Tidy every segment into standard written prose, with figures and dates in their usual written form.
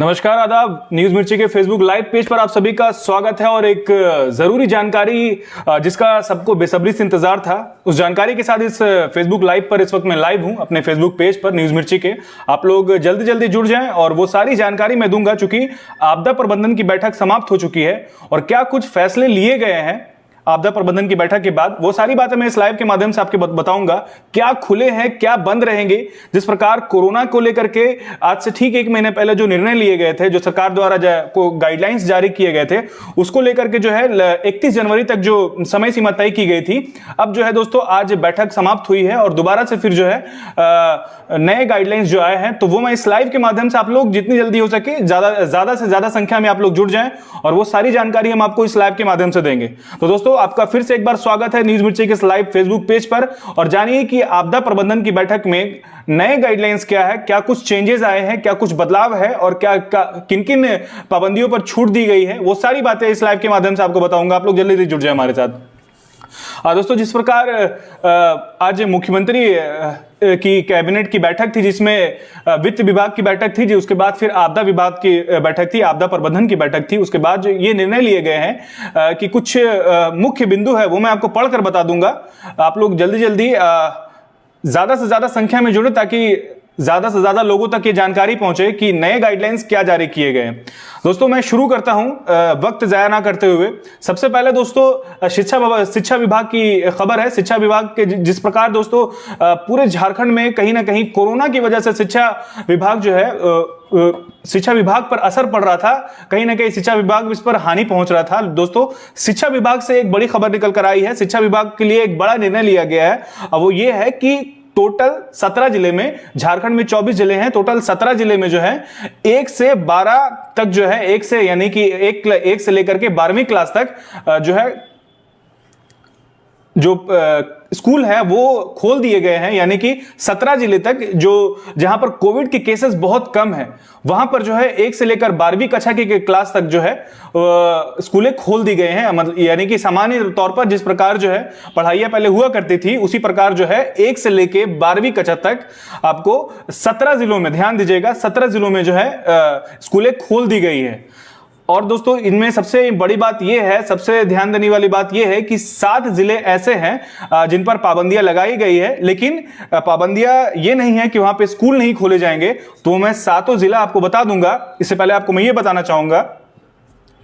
नमस्कार, आदाब। न्यूज मिर्ची के फेसबुक लाइव पेज पर आप सभी का स्वागत है और एक जरूरी जानकारी जिसका सबको बेसब्री से इंतजार था, उस जानकारी के साथ इस फेसबुक लाइव पर इस वक्त मैं लाइव हूं अपने फेसबुक पेज पर न्यूज मिर्ची के। आप लोग जल्दी जल्दी जुड़ जाएं और वो सारी जानकारी मैं दूंगा, चूंकि आपदा प्रबंधन की बैठक समाप्त हो चुकी है और क्या कुछ फैसले लिए गए हैं आपदा प्रबंधन की बैठक के बाद, वो सारी बातें मैं इस लाइव के माध्यम से आपके बताऊंगा। क्या खुले हैं, क्या बंद रहेंगे। जिस प्रकार कोरोना को लेकर के आज से ठीक 1 महीने पहले जो निर्णय लिए गए थे, जो सरकार द्वारा को गाइडलाइंस जारी किए गए थे, उसको लेकर के जो है 31 जनवरी तक जो समय सीमा तय की गई थी, अब जो है दोस्तों आज बैठक समाप्त हुई है और दोबारा से फिर जो है नए गाइडलाइंस जो आए हैं, तो वो मैं इस लाइव के माध्यम से आप लोग जितनी जल्दी हो सके ज्यादा से ज्यादा संख्या में आप लोग जुड़ जाएं और वो सारी जानकारी हम आपको इस लाइव के माध्यम से देंगे। तो दोस्तों आपका फिर से एक बार स्वागत है न्यूज मिर्ची के इस लाइव फेसबुक पेज पर और जानिए कि आपदा प्रबंधन की बैठक में नए गाइडलाइंस क्या है, क्या कुछ चेंजेस आए हैं, क्या कुछ बदलाव है और क्या किन किन पाबंदियों पर छूट दी गई है, वो सारी बातें इस लाइव के माध्यम से आपको बताऊंगा। आप लोग जल्दी जल्दी जुड़ जाए हमारे साथ। दोस्तों, जिस प्रकार आज मुख्यमंत्री की कैबिनेट की बैठक थी, जिसमें वित्त विभाग की बैठक थी, उसके बाद फिर आपदा विभाग की बैठक थी, आपदा प्रबंधन की बैठक थी, उसके बाद जो ये निर्णय लिए गए हैं कि कुछ मुख्य बिंदु है वो मैं आपको पढ़कर बता दूंगा। आप लोग जल्दी जल्दी ज्यादा से ज्यादा संख्या में जुड़े ताकि ज्यादा से ज्यादा लोगों तक ये जानकारी पहुंचे कि नए गाइडलाइंस क्या जारी किए गए हैं। दोस्तों मैं शुरू करता हूं वक्त जाया ना करते हुए। सबसे पहले दोस्तों शिक्षा विभाग की खबर है। शिक्षा विभाग के जिस प्रकार दोस्तों पूरे झारखंड में कहीं ना कहीं कोरोना की वजह से शिक्षा विभाग जो है शिक्षा विभाग पर असर पड़ रहा था, कहीं ना कहीं शिक्षा विभाग इस पर हानि पहुंच रहा था। दोस्तों शिक्षा विभाग से एक बड़ी खबर निकल कर आई है। शिक्षा विभाग के लिए एक बड़ा निर्णय लिया गया है। अब वो ये है कि टोटल 17 जिले में, झारखंड में 24 जिले हैं, टोटल 17 जिले में जो है 1 से 12 तक जो है, 1 से यानी कि 1 से लेकर के 12वीं क्लास तक जो है जो स्कूल है वो खोल दिए गए हैं। यानी कि 17 जिले तक जो जहां पर कोविड के केसेस बहुत कम है, वहां पर जो है 1 से लेकर 12वीं कक्षा की क्लास तक जो है स्कूलें खोल दी गए हैं। मतलब यानी कि सामान्य तौर पर जिस प्रकार जो है पढ़ाइयां पहले हुआ करती थी, उसी प्रकार जो है 1 से लेकर 12वीं कक्षा तक आपको 17 जिलों में, ध्यान दीजिएगा, 17 जिलों में जो है स्कूलें खोल दी गई है। और दोस्तों इनमें सबसे बड़ी बात यह है, सबसे ध्यान देने वाली बात यह है कि 7 जिले ऐसे हैं जिन पर पाबंदियां लगाई गई है, लेकिन पाबंदियां ये नहीं है कि वहां पे स्कूल नहीं खोले जाएंगे। तो मैं 7 जिला आपको बता दूंगा। इससे पहले आपको मैं ये बताना चाहूंगा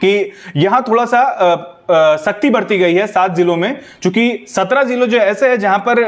कि यहां थोड़ा सा सख्ती बरती गई है 7 जिलों में, क्योंकि 17 जिलों जो ऐसे हैं जहां पर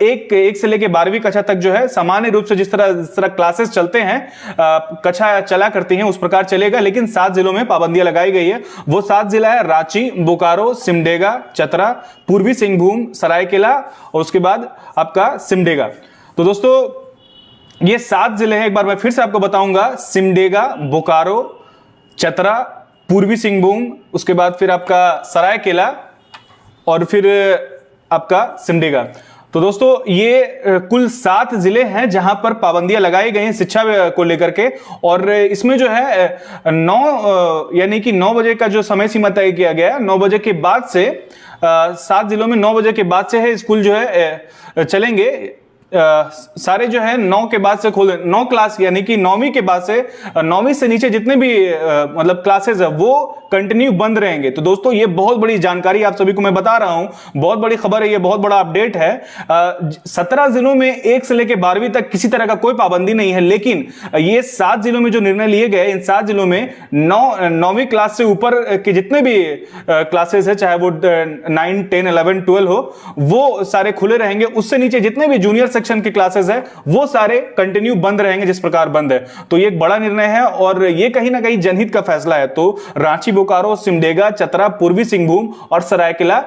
एक से लेकर 12वीं कक्षा तक जो है सामान्य रूप से जिस तरह क्लासेस चलते हैं, कक्षा चला करती हैं, उस प्रकार चलेगा। लेकिन 7 जिलों में पाबंदियां लगाई गई है। वो 7 जिला है रांची, बोकारो, सिमडेगा, चतरा, पूर्वी सिंहभूम, सरायकेला और उसके बाद आपका सिमडेगा। तो दोस्तों ये 7 जिले हैं, एक बार मैं फिर से आपको बताऊंगा। सिमडेगा, बोकारो, चतरा, पूर्वी सिंहभूम, उसके बाद फिर आपका सरायकेला और फिर आपका सिमडेगा। तो दोस्तों ये कुल 7 जिले हैं जहां पर पाबंदियां लगाई गई हैं शिक्षा को लेकर के। और इसमें जो है 9 यानी कि 9 बजे का जो समय सीमा तय किया गया है, 9 बजे के बाद से 7 जिलों में 9 बजे के बाद से है स्कूल जो है चलेंगे। सारे जो है 9 के बाद से खोले, 9 क्लास यानी कि 9वीं के बाद से 9वीं से नीचे जितने भी मतलब क्लासेस है वो कंटिन्यू बंद रहेंगे। तो दोस्तों ये बहुत बड़ी जानकारी आप सभी को मैं बता रहा हूं, बहुत बड़ी खबर है, ये बहुत बड़ा अपडेट है। 17 जिलों में 1 से लेकर 12वीं तक किसी तरह का कोई पाबंदी नहीं है, लेकिन ये 7 जिलों में जो निर्णय लिए गए, इन 7 जिलों में 9वीं क्लास से ऊपर के जितने भी क्लासेस है, चाहे वो 9, 10, 11, 12 हो, वो सारे खुले रहेंगे। उससे नीचे जितने भी जूनियर सेक्शन की क्लासेस है वो सारे कंटिन्यू बंद रहेंगे जिस प्रकार बंद है। तो ये एक बड़ा निर्णय है और ये कहीं ना कहीं जनहित का फैसला है। तो रांची, बोकारो, सिमडेगा, चतरा, पूर्वी सिंहभूम और सरायकेला,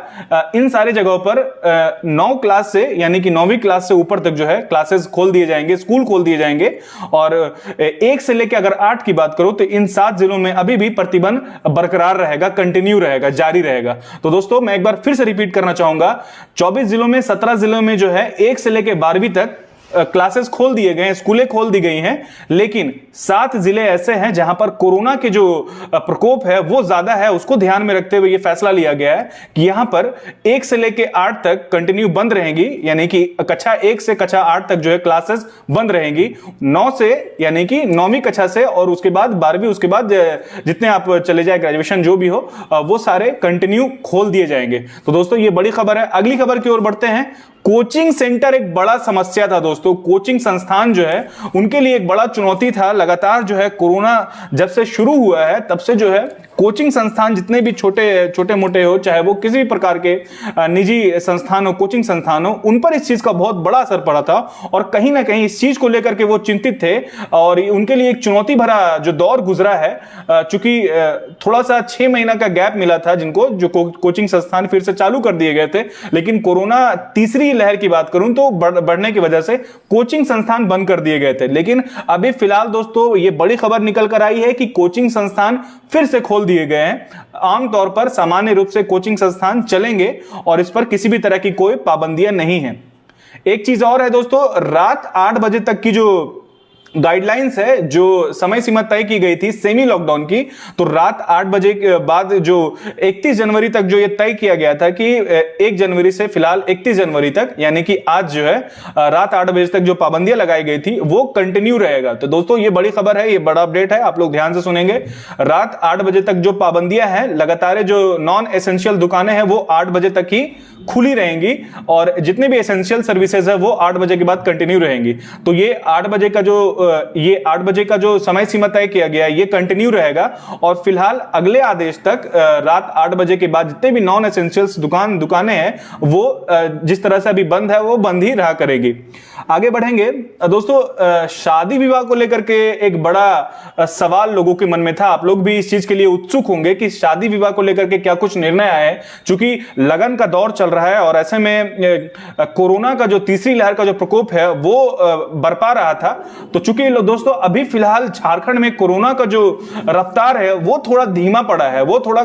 इन सारे जगहों पर 9 क्लास से यानी कि 9वीं क्लास से ऊपर तक जो है क्लासेस खोल दिए जाएंगे, स्कूल खोल दिए जाएंगे। और 1 से लेकर अगर 8 की बात करो तो इन 7 जिलों में अभी भी प्रतिबंध बरकरार रहेगा, कंटिन्यू रहेगा, जारी रहेगा। तो दोस्तों मैं एक बार फिर से रिपीट करना चाहूंगा, 24 जिलों में 17 जिलों में जो है 1 से लेकर 12वीं तक क्लासेस खोल दिए गए हैं, स्कूलें खोल दी गई हैं, लेकिन 7 जिले ऐसे हैं जहां पर कोरोना के जो प्रकोप है वो ज्यादा है। उसको ध्यान में रखते हुए यह फैसला लिया गया है कि यहां पर 1 से लेकर 8 तक कंटिन्यू बंद रहेंगी, यानी कि कक्षा 1 से कक्षा 8 तक जो है क्लासेस बंद रहेंगी। 9 से यानी कि 9वीं कक्षा से और उसके बाद 12वीं, उसके बाद जितने आप चले जाए ग्रेजुएशन जो भी हो, वो सारे कंटिन्यू खोल दिए जाएंगे। तो दोस्तों ये बड़ी खबर है। अगली खबर की ओर बढ़ते हैं। कोचिंग सेंटर एक बड़ा समस्या था दोस्तों। कोचिंग संस्थान जो है उनके लिए एक बड़ा चुनौती था। लगातार जो है कोरोना जब से शुरू हुआ है तब से जो है कोचिंग संस्थान जितने भी छोटे मोटे हो, चाहे वो किसी भी प्रकार के निजी संस्थान हो, कोचिंग संस्थान हो, उन पर इस चीज का बहुत बड़ा असर पड़ा था और कहीं ना कहीं इस चीज को लेकर के वो चिंतित थे और उनके लिए एक चुनौती भरा जो दौर गुजरा है। चूंकि थोड़ा सा 6 महीना का गैप मिला था जिनको, जो कोचिंग संस्थान फिर से चालू कर दिए गए थे, लेकिन कोरोना तीसरी लहर की बात करूं तो बढ़ने की वजह से कोचिंग संस्थान बंद कर दिए गए थे। लेकिन अभी फिलहाल दोस्तों ये बड़ी खबर निकल कर आई है कि कोचिंग संस्थान फिर से खोल दिए गए हैं। आमतौर पर सामान्य रूप से कोचिंग संस्थान चलेंगे और इस पर किसी भी तरह की कोई पाबंदियां नहीं है। एक चीज और है दोस्तों, रात 8 बजे तक की जो गाइडलाइंस है, जो समय सीमा तय की गई थी सेमी लॉकडाउन की, तो रात 8 बजे के बाद जो 31 जनवरी तक जो ये तय किया गया था कि 1 जनवरी से फिलहाल 31 जनवरी तक, यानी कि आज जो है रात 8 बजे तक जो पाबंदियां लगाई गई थी वो कंटिन्यू रहेगा। तो दोस्तों ये बड़ी खबर है, ये बड़ा अपडेट है, आप लोग ध्यान से सुनेंगे। रात 8 बजे तक जो पाबंदियां हैं, लगातार जो नॉन एसेंशियल दुकानें हैं वो 8 बजे तक ही खुली रहेंगी और जितने भी एसेंशियल सर्विसेज है वो 8 बजे के बाद कंटिन्यू रहेंगी। तो ये 8 बजे का जो समय सीमा तय किया गया है ये कंटिन्यू रहेगा और फिलहाल अगले आदेश तक रात 8 बजे के बाद जितने भी नॉन एसेंशियल्स दुकानें हैं वो जिस तरह से अभी बंद है वो बंद ही रहा करेगी। आगे बढ़ेंगे दोस्तों, शादी विवाह को लेकर के एक बड़ा सवाल लोगों के मन में था। आप लोग भी इस चीज के लिए उत्सुक होंगे कि शादी विवाह को लेकर के क्या कुछ निर्णय आए हैं, क्योंकि लगन का दौर चल रहा है और ऐसे में कोरोना का जो तीसरी लहर का जो प्रकोप है वो बरपा रहा था। तो चूंकि दोस्तों अभी फिलहाल झारखंड में कोरोना का जो रफ्तार है वो थोड़ा धीमा पड़ा है, वो थोड़ा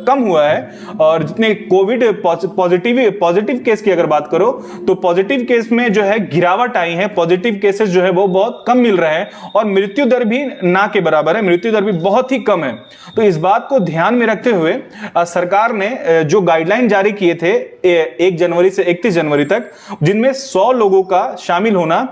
कम हुआ है और जितने कोविड पॉजिटिव केस की अगर बात करो तो पॉजिटिव केस में जो है गिरावट आई है। पॉजिटिव केसेस जो है वो बहुत कम मिल रहे हैं और मृत्यु दर भी ना के बराबर है, मृत्यु दर भी बहुत ही कम है। तो इस बात को ध्यान में रखते हुए सरकार ने जो गाइडलाइन जारी किए थे 1 जनवरी से 31 जनवरी तक, जिनमें 100 लोगों का शामिल होना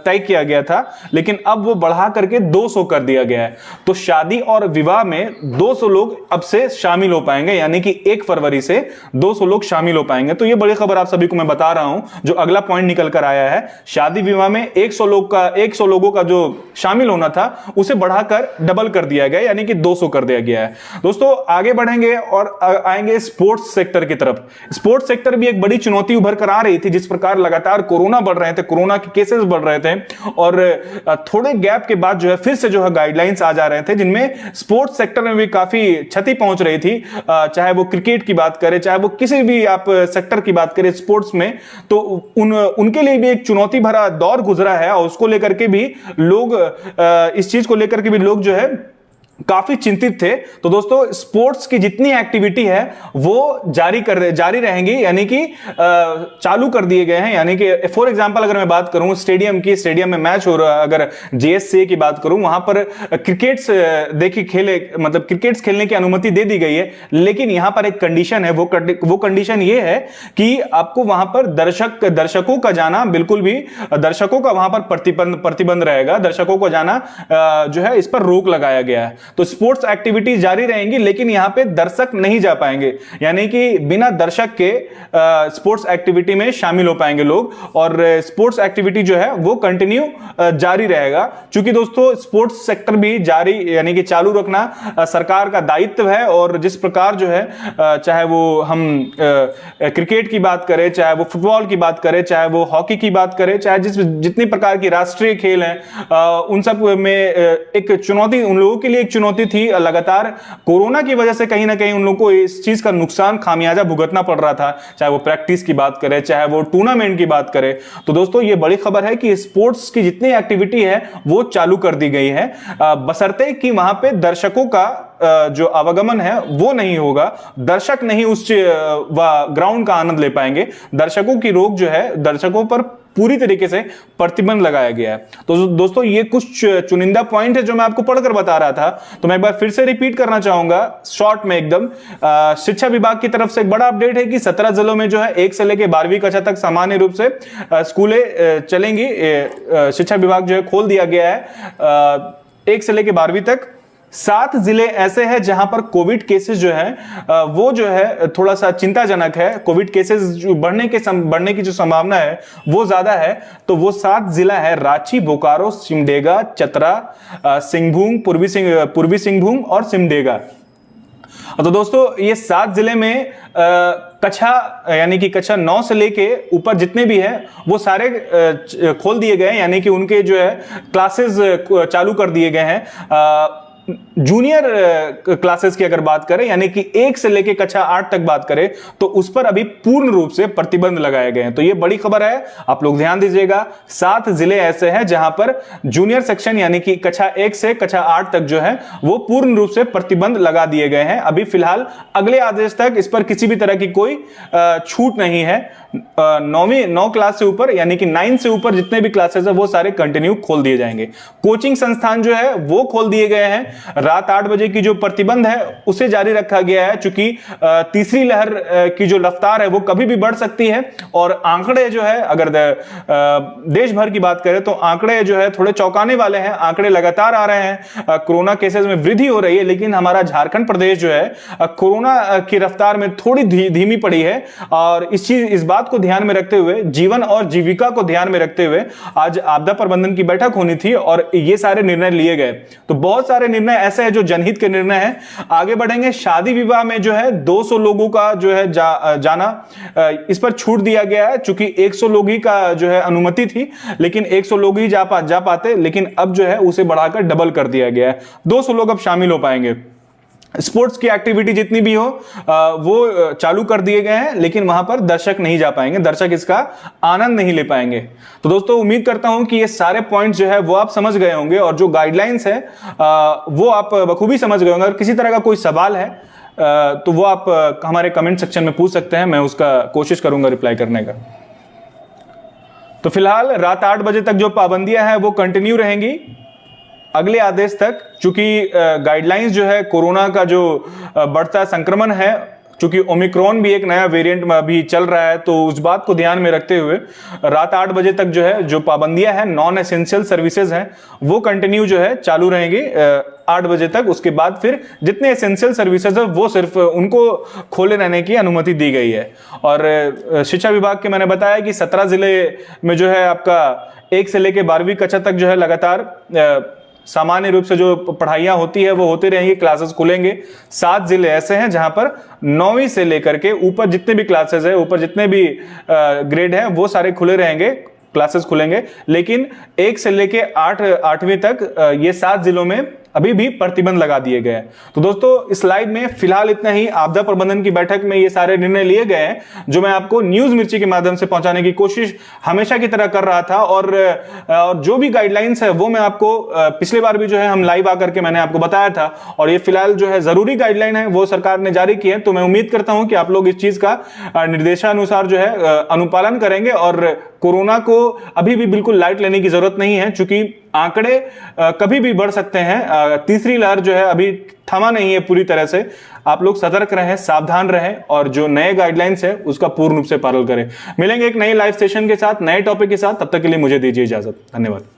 तय किया गया था, लेकिन अब वो बढ़ा करके 200 कर दिया गया है। तो शादी और विवाह में 200 लोग अब से शामिल हो पाएंगे, यानी कि 1 फरवरी से 200 लोग शामिल हो पाएंगे। तो ये बड़ी खबर आप सभी को मैं बता रहा हूं। जो अगला पॉइंट निकल कर आया है, शादी विवाह में 100 लोगों का जो शामिल होना था उसे बढ़ाकर डबल कर दिया गया, यानी कि 200 कर दिया गया है। दोस्तों आगे बढ़ेंगे और आएंगे स्पोर्ट्स सेक्टर की तरफ। स्पोर्ट्स सेक्टर भी एक बड़ी चुनौती उभर कर आ रही थी। जिस प्रकार लगातार कोरोना बढ़ रहे थे, कोरोना के केसेस बढ़ रहे थे और थोड़े गैप के बाद जो है फिर से जो है गाइडलाइंस आ जा रहे थे, जिनमें स्पोर्ट्स सेक्टर में भी काफी क्षति पहुंच रही थी। चाहे वो क्रिकेट की बात करें, चाहे वो किसी भी आप सेक्टर की बात करें स्पोर्ट्स में, तो उनके लिए भी एक चुनौती भरा दौर गुजरा है और उसको लेकर के भी लोग इस चीज को लेकर के भी लोग जो है काफी चिंतित थे। तो दोस्तों स्पोर्ट्स की जितनी एक्टिविटी है वो जारी रहेंगी, यानी कि चालू कर दिए गए हैं। यानी कि फॉर एग्जांपल अगर मैं बात करूं स्टेडियम में मैच हो रहा है, अगर जेएससीए की बात करूं, वहां पर क्रिकेट्स क्रिकेट्स खेलने की अनुमति दे दी गई है। लेकिन यहां पर एक कंडीशन है, वो कंडीशन ये है कि आपको वहां पर दर्शकों का जाना, बिल्कुल भी दर्शकों का वहां पर प्रतिबंध रहेगा। दर्शकों को जाना जो है इस पर रोक लगाया गया है। तो स्पोर्ट्स एक्टिविटीज जारी रहेंगी, लेकिन यहां पे दर्शक नहीं जा पाएंगे, यानी कि बिना दर्शक के स्पोर्ट्स एक्टिविटी में शामिल हो पाएंगे लोग और स्पोर्ट्स एक्टिविटी जो है वो कंटिन्यू जारी रहेगा। क्योंकि दोस्तों स्पोर्ट्स सेक्टर भी जारी यानी कि चालू रखना सरकार का दायित्व है और जिस प्रकार जो है चाहे वो हम क्रिकेट की बात करें, चाहे वो फुटबॉल की बात करें, चाहे वो हॉकी की बात करें, चाहे जितनी प्रकार की राष्ट्रीय खेल हैं, उन सब में एक चुनौती उन लोगों के लिए चुनौती थी। लगातार कोरोना की वजह से कहीं ना कहीं उन लोगों को इस चीज का नुकसान खामियाजा भुगतना पड़ रहा था, चाहे वो प्रैक्टिस की बात करें, चाहे वो टूर्नामेंट की बात करें। तो दोस्तों ये बड़ी खबर है कि स्पोर्ट्स की जितनी एक्टिविटी है वो चालू कर दी गई है, बशर्ते कि वहां पे दर्शकों का जो आवागमन है वो नहीं होगा, दर्शक नहीं उस ग्राउंड का आनंद ले पाएंगे। दर्शकों की रोक जो है, दर्शकों पर पूरी तरीके से प्रतिबंध लगाया गया है। तो दोस्तों ये कुछ चुनिंदा पॉइंट है जो मैं आपको पढ़कर बता रहा था, तो मैं एक बार फिर से रिपीट करना चाहूंगा शॉर्ट में एकदम। शिक्षा विभाग की तरफ से एक बड़ा अपडेट है कि 17 जिलों में जो है 1 से लेकर 12वीं कक्षा तक सामान्य रूप से स्कूलें चलेंगी। शिक्षा विभाग जो है खोल दिया गया है 1 से लेकर 12वीं तक। 7 जिले ऐसे हैं जहां पर कोविड केसेस जो है वो जो है थोड़ा सा चिंताजनक है। कोविड केसेस बढ़ने की जो संभावना है वो ज्यादा है। तो वो 7 जिला है रांची, बोकारो, सिमडेगा, चतरा, सिंहभूम, पूर्वी सिंहभूम और सिमडेगा। तो दोस्तों ये 7 जिले में कक्षा यानी कि कक्षा 9 से लेके ऊपर जितने भी है वो सारे खोल दिए गए हैं, यानी कि उनके जो है क्लासेस चालू कर दिए गए हैं। जूनियर क्लासेस की अगर बात करें, यानी कि 1 से लेकर कक्षा 8 तक बात करें, तो उस पर अभी पूर्ण रूप से प्रतिबंध लगाए गए हैं। तो ये बड़ी खबर है, आप लोग ध्यान दीजिएगा। 7 जिले ऐसे हैं जहां पर जूनियर सेक्शन यानी कि कक्षा 1 से कक्षा 8 तक जो है वो पूर्ण रूप से प्रतिबंध लगा दिए गए हैं। अभी फिलहाल अगले आदेश तक इस पर किसी भी तरह की कोई छूट नहीं है। 9 क्लास से ऊपर यानी कि 9 से ऊपर जितने भी क्लासेस है वो सारे कंटिन्यू खोल दिए जाएंगे। कोचिंग संस्थान जो है वो खोल दिए गए हैं। रात 8 बजे की जो प्रतिबंध है उसे जारी रखा गया है, चूंकि तीसरी लहर की जो रफ्तार है वो कभी भी बढ़ सकती है। और आंकड़े जो है अगर देश भर की बात करें तो आंकड़े जो है थोड़े चौंकाने वाले हैं। आंकड़े लगातार आ रहे हैं, कोरोना केसेस में वृद्धि हो रही है, लेकिन हमारा झारखंड प्रदेश जो है कोरोना की रफ्तार में थोड़ी धीमी पड़ी है। और इस बात को ध्यान में रखते हुए, जीवन और जीविका को ध्यान में रखते हुए आज आपदा प्रबंधन की बैठक होनी थी और ये सारे निर्णय लिए गए। तो बहुत सारे निर्णय ऐसे हैं जो जनहित के निर्णय हैं। आगे बढ़ेंगे। शादी विवाह में जो है 200 लोगों का जो है जाना, इस पर छूट दिया गया है। चूंकि 100 लोग ही का जो है अनुमति थी, लेकिन 100 लोग ही जा पाते, लेकिन अब जो है उसे बढ़ाकर डबल कर दिया गया है। 200 लोग अब शामिल हो पाएंगे। स्पोर्ट्स की एक्टिविटी जितनी भी हो वो चालू कर दिए गए हैं, लेकिन वहां पर दर्शक नहीं जा पाएंगे, दर्शक इसका आनंद नहीं ले पाएंगे। तो दोस्तों उम्मीद करता हूं कि ये सारे पॉइंट्स जो है वो आप समझ गए होंगे और जो गाइडलाइंस है वो आप बखूबी समझ गए होंगे। अगर किसी तरह का कोई सवाल है तो वो आप हमारे कमेंट सेक्शन में पूछ सकते हैं, मैं उसका कोशिश करूंगा रिप्लाई करने का। तो फिलहाल रात 8 बजे तक जो पाबंदियां हैं वो कंटिन्यू रहेंगी अगले आदेश तक। चूंकि गाइडलाइंस जो है कोरोना का जो बढ़ता संक्रमण है, चूंकि ओमिक्रॉन भी एक नया वेरिएंट में अभी चल रहा है, तो उस बात को ध्यान में रखते हुए रात 8 बजे तक जो है जो पाबंदियां हैं, नॉन एसेंशियल सर्विसेज हैं, वो कंटिन्यू जो है चालू रहेंगी 8 बजे तक। उसके बाद फिर जितने एसेंशियल सर्विसेज है वो सिर्फ उनको खोले रहने की अनुमति दी गई है। और शिक्षा विभाग के मैंने बताया कि 17 जिले में जो है आपका 1 से लेकर 12वीं कक्षा तक जो है लगातार सामान्य रूप से जो पढ़ाइयां होती है वो होती रहेंगी, क्लासेस खुलेंगे। 7 जिले ऐसे हैं जहां पर 9वीं से लेकर के ऊपर जितने भी क्लासेस है, ऊपर जितने भी ग्रेड है वो सारे खुले रहेंगे, क्लासेस खुलेंगे। लेकिन 1 से लेके 8वीं तक ये 7 जिलों में अभी भी प्रतिबंध लगा दिए गए हैं। तो दोस्तों इस स्लाइड में फिलहाल इतना ही। आपदा प्रबंधन की बैठक में ये सारे निर्णय लिए गए हैं जो मैं आपको न्यूज मिर्ची के माध्यम से पहुंचाने की कोशिश हमेशा की तरह कर रहा था। और जो भी गाइडलाइंस है वो मैं आपको पिछली बार भी जो है हम लाइव आकर के मैंने आपको बताया था, और ये फिलहाल जो है जरूरी गाइडलाइन है वो सरकार ने जारी की है। तो मैं उम्मीद करता हूं कि आप लोग इस चीज का निर्देशानुसार जो है अनुपालन करेंगे और कोरोना को अभी भी बिल्कुल लाइट लेने की जरूरत नहीं है, क्योंकि आंकड़े कभी भी बढ़ सकते हैं। तीसरी लहर जो है अभी थमा नहीं है पूरी तरह से। आप लोग सतर्क रहें, सावधान रहें और जो नए गाइडलाइंस है उसका पूर्ण रूप से पालन करें। मिलेंगे एक नए लाइव सेशन के साथ, नए टॉपिक के साथ। तब तक के लिए मुझे दीजिए इजाजत। धन्यवाद।